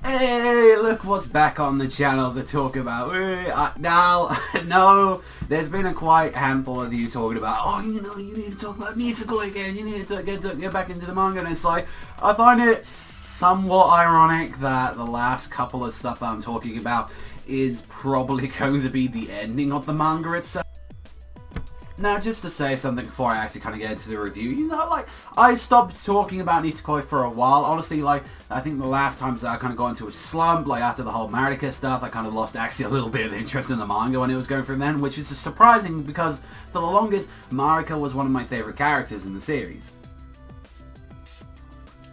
Hey, look what's back on the channel to talk about. Now, no, there's been a quite handful of you talking about, oh, you know, you need to talk about Nisekoi again, you need to get back into the manga, and it's like, I find it somewhat ironic that the last couple of stuff that I'm talking about is probably going to be the ending of the manga itself. Now, just to say something before I actually kind of get into the review, you know, like, I stopped talking about Nisekoi for a while. Honestly, like, I think the last times that I kind of got into a slump, like, after the whole Marika stuff, I kind of lost actually a little bit of interest in the manga when it was going through then, which is surprising because, for the longest, Marika was one of my favourite characters in the series.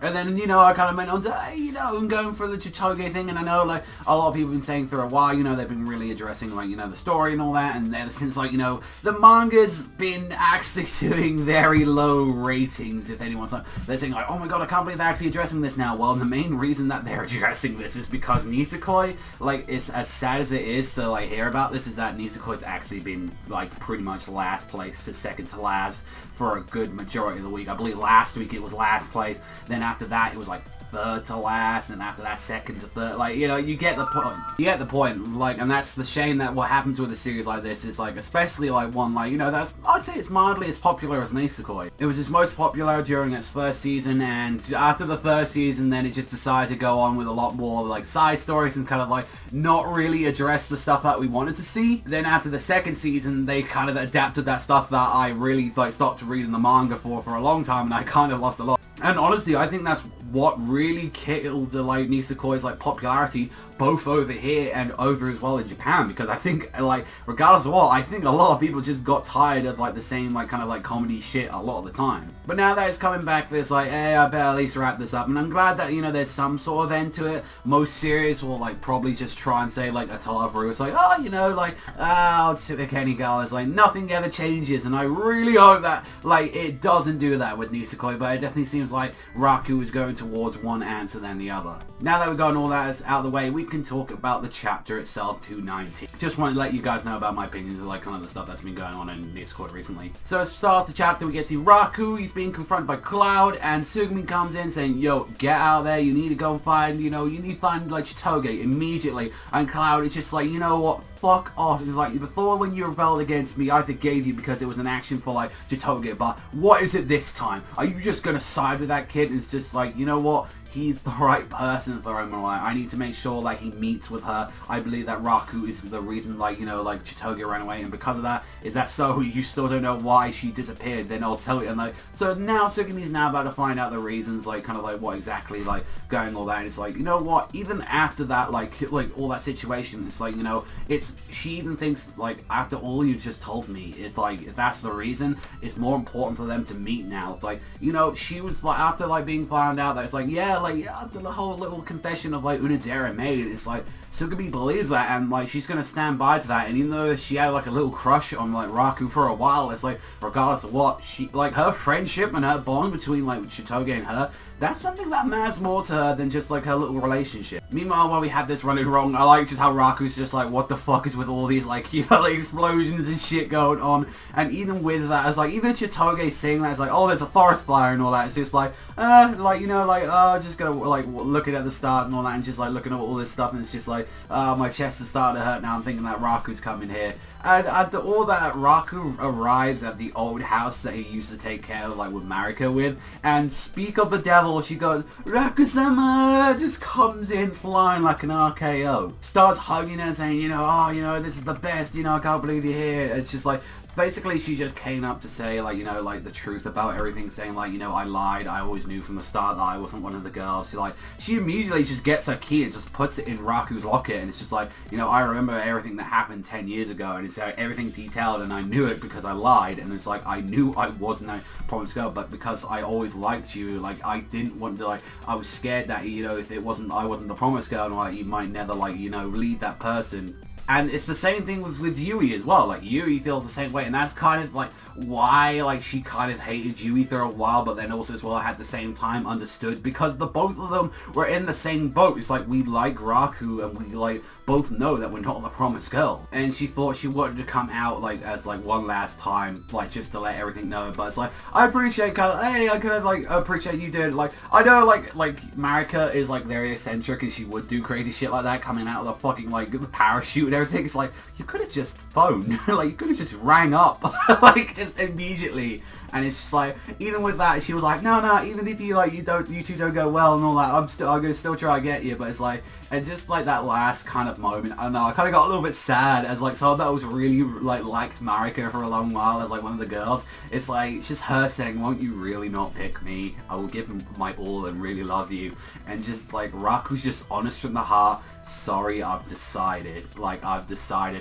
And then, you know, I kind of went on to, hey, you know, I'm going for the Chitoge thing, and I know, like, a lot of people have been saying for a while, you know, they've been really addressing, like, you know, the story and all that, and ever since, like, you know, the manga's been actually doing very low ratings, if anyone's like, they're saying, like, oh my god, I can't believe they're actually addressing this now. Well, the main reason that they're addressing this is because Nisekoi, like, it's as sad as it is to, like, hear about this, is that Nisekoi's actually been, like, pretty much last place to second to last for a good majority of the week. I believe last week it was last place, then after that it was like third to last, and after that second to third. Like, you know, you get the point. You get the point. Like, and that's the shame that what happens with a series like this is, like, especially like one like, you know, that's, I'd say it's mildly as popular as Nisekoi. It was its most popular during its first season, and after the third season then it just decided to go on with a lot more like side stories and kind of like not really address the stuff that we wanted to see. Then after the second season they kind of adapted that stuff that I really like stopped reading the manga for a long time, and I kind of lost a lot. And honestly, I think that's what really killed like Nisekoi's like popularity both over here and over as well in Japan, because I think, like, regardless of what, I think a lot of people just got tired of like the same like kind of like comedy shit a lot of the time. But now that it's coming back, there's like, hey, I better at least wrap this up, and I'm glad that, you know, there's some sort of end to it. Most series will like probably just try and say like a Clover, it's like, oh, you know, like, I'll just pick any girl, it's like nothing ever changes, and I really hope that like it doesn't do that with Nisekoi, but it definitely seems like Raku is going towards one answer than the other. Now that we've gotten all that out of the way, we can talk about the chapter itself, 290. Just wanted to let you guys know about my opinions of like kind of the stuff that's been going on in Nisekoi recently. So at the start of the chapter we get to see Raku, he's being confronted by Cloud, and Sugumi comes in saying, yo, get out there, you need to go and find, you know, you need to find like Chitoge immediately. And Cloud is just like, you know what, fuck off. It's like, before when you rebelled against me, I forgave you because it was an action for like Chitoge, but what is it this time? Are you just gonna side with that kid? And it's just like, you know what? He's the right person for him. I need to make sure like he meets with her. I believe that Raku is the reason, like, you know, like Chitoge ran away, and because of that, is that so you still don't know why she disappeared? Then I'll tell you. And like, so now Sugumi's now about to find out the reasons, like kind of like what exactly like going all that. And it's like, you know what? Even after that, like all that situation, it's like, you know, it's, she even thinks like after all you've just told me, if like if that's the reason, it's more important for them to meet now. It's like, you know, she was like, after like being found out that it's like, yeah, like, after the whole little confession of like Unadera made, it's like Sugumi believes that, and like she's gonna stand by to that. And even though she had like a little crush on like Raku for a while, it's like regardless of what, she, like, her friendship and her bond between like Chitoge and her, that's something that matters more to her than just like her little relationship. Meanwhile, while we had this running wrong, I like just how Raku's just like, what the fuck is with all these like, you know, like explosions and shit going on. And even with that, it's like, even Chitoge saying that, it's like, oh, there's a forest fire and all that. It's just like, like, you know, like, just gonna like looking at the stars and all that, and just like looking at all this stuff, and it's just like, my chest is starting to hurt now. I'm thinking that Raku's coming here. And after all that, Raku arrives at the old house that he used to take care of, like, with Marika with. And speak of the devil, she goes, Raku-sama! Just comes in flying like an RKO. Starts hugging her and saying, you know, oh, you know, this is the best, you know, I can't believe you're here. It's just like, basically she just came up to say, like, you know, like the truth about everything, saying like, you know, I lied, I always knew from the start that I wasn't one of the girls. She immediately just gets her key and just puts it in Raku's locket, and it's just like, you know, I remember everything that happened 10 years ago, and it's everything detailed, and I knew it because I lied, and it's like, I knew I wasn't a promised girl, but because I always liked you, like, I didn't want to, like, I was scared that, you know, if I wasn't the promised girl, and like, you might never, like, you know, lead that person. And it's the same thing with Yui as well. Like, Yui feels the same way, and that's kind of like why, like, she kind of hated Yui for a while, but then also as well at the same time understood, because the both of them were in the same boat. It's like, we like Raku and we like both know that we're not the promised girl. And she thought she wanted to come out like as like one last time, like just to let everything know. But it's like, I appreciate kind of, hey, I could have like appreciate you did, like I know like Marika is like very eccentric and she would do crazy shit like that coming out of the fucking like parachute and everything. It's like, you could have just phoned, like you could have just rang up like just immediately. And it's just like, even with that, she was like, no, even if you like, you two don't go well and all that, I'm gonna still try to get you. But it's like, and just like that last kind of moment, I don't know, I kind of got a little bit sad as like someone that was really like liked Marika for a long while as like one of the girls. It's like, it's just her saying, won't you really not pick me? I will give him my all and really love you. And just like, Raku's just honest from the heart. Sorry, I've decided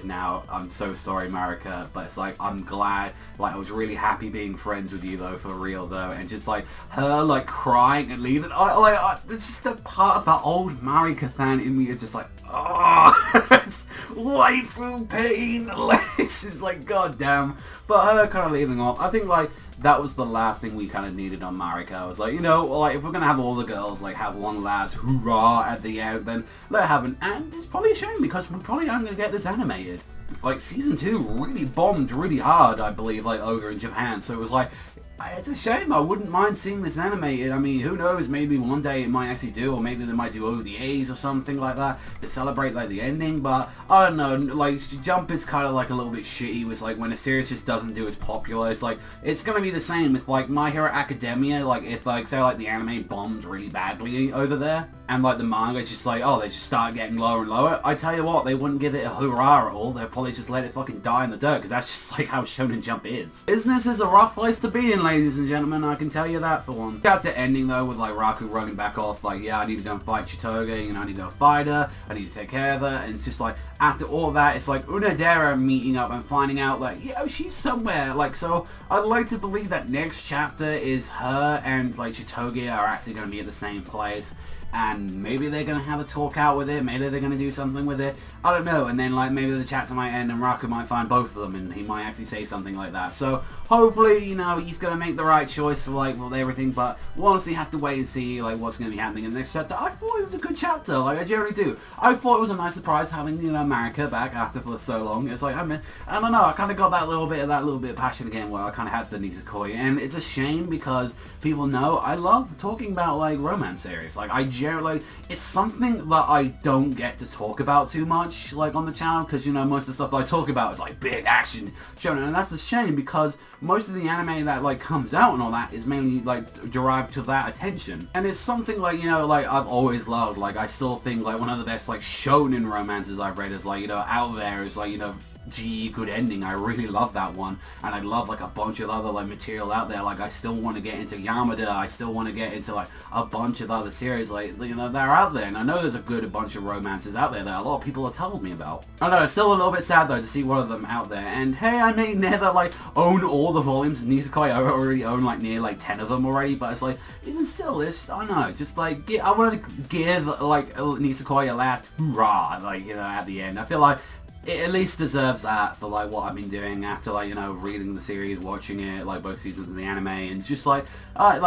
now. I'm so sorry, Marika. But it's like, I'm glad, like I was really happy being friends with you though, for real though. And just like her like crying and leaving, it's just a part of that old Marika fan in me is just like, oh, it's way through pain. Like, it's just like, god damn. But her kind of leaving off, I think like that was the last thing we kind of needed on Marika. I was like, you know, like if we're gonna have all the girls like have one last hoorah at the end, then let it happen. And it's probably a shame because we probably aren't gonna get this animated. Like season 2 really bombed really hard, I believe, like over in Japan. So it was like, it's a shame. I wouldn't mind seeing this animated. I mean, who knows? Maybe one day it might actually do, or maybe they might do OVAs or something like that to celebrate like the ending. But I don't know. Like Jump is kind of like a little bit shitty. With like when a series just doesn't do as popular, it's like it's gonna be the same with like My Hero Academia. Like if like say like the anime bombed really badly over there, and like the manga just like, oh, they just start getting lower and lower. I tell you what, they wouldn't give it a hurrah at all. They'd probably just let it fucking die in the dirt, because that's just like how Shonen Jump is. Business is a rough place to be in, ladies and gentlemen, I can tell you that for one. Chapter ending though with like Raku running back off, like, yeah, I need to go and fight Chitoge, and I need to go fight her, I need to take care of her, and it's just like, after all that, it's like Unadera meeting up and finding out like, yeah, she's somewhere, like, so I'd like to believe that next chapter is her and like Chitoge are actually going to be at the same place. And maybe they're going to have a talk out with it, maybe they're going to do something with it, I don't know, and then like maybe the chapter might end and Raku might find both of them and he might actually say something like that. So hopefully, you know, he's going to make the right choice for like with everything, but we'll honestly have to wait and see like what's going to be happening in the next chapter. I thought it was a good chapter, like I generally do. I thought it was a nice surprise having, you know, Marika back after for so long. It's like, I mean, I don't know, I kind of got that little bit of passion again where I kind of had the Nisekoi, and it's a shame because people know I love talking about like romance series. Like I generally, it's something that I don't get to talk about too much like on the channel, because you know most of the stuff that I talk about is like big action shonen, and that's a shame because most of the anime that like comes out and all that is mainly like derived to that attention. And it's something like, you know, like I've always loved. Like I still think like one of the best like shonen romances I've read is like, you know, out there is like, you know, G Good Ending. I really love that one, and I love like a bunch of other like material out there. Like I still want to get into Yamada, I still want to get into like a bunch of other series, like, you know, they're out there, and I know there's a bunch of romances out there that a lot of people have told me about. I know it's still a little bit sad though to see one of them out there, and hey, I may never like own all the volumes of Nisekoi. I already own like near like 10 of them already, but it's like, even still, it's, I don't know, just like I want to give like Nisekoi a last hurrah, like, you know, at the end. I feel like it at least deserves that for like what I've been doing after like, you know, reading the series, watching it, like both seasons of the anime, and just like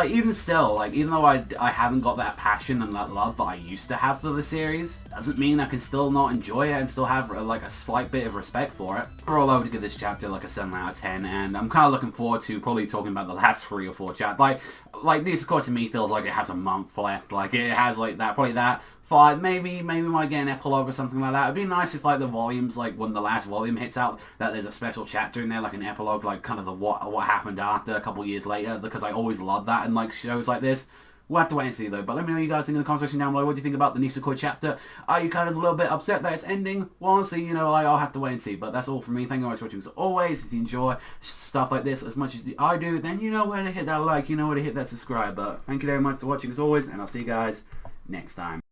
even still, like even though I haven't got that passion and that love that I used to have for the series, doesn't mean I can still not enjoy it and still have like a slight bit of respect for it. Overall, I would give this chapter like a 7 out of 10, and I'm kind of looking forward to probably talking about the last 3 or 4 chapters. Like Nisekoi to me feels like it has a month left, like it has like that, probably that. 5, maybe we might get an epilogue or something like that. It'd be nice if like the volumes, like when the last volume hits out, that there's a special chapter in there, like an epilogue, like kind of the what happened after a couple years later, because I always love that in like shows like this. We'll have to wait and see though, but let me know what you guys think in the comment section down below. What do you think about the Nisekoi chapter? Are you kind of a little bit upset that it's ending? Well, honestly, you know, I'll have to wait and see, but that's all from me. Thank you very much for watching as always. If you enjoy stuff like this as much as I do, then you know where to hit that like, you know where to hit that subscribe button. Thank you very much for watching as always, and I'll see you guys next time.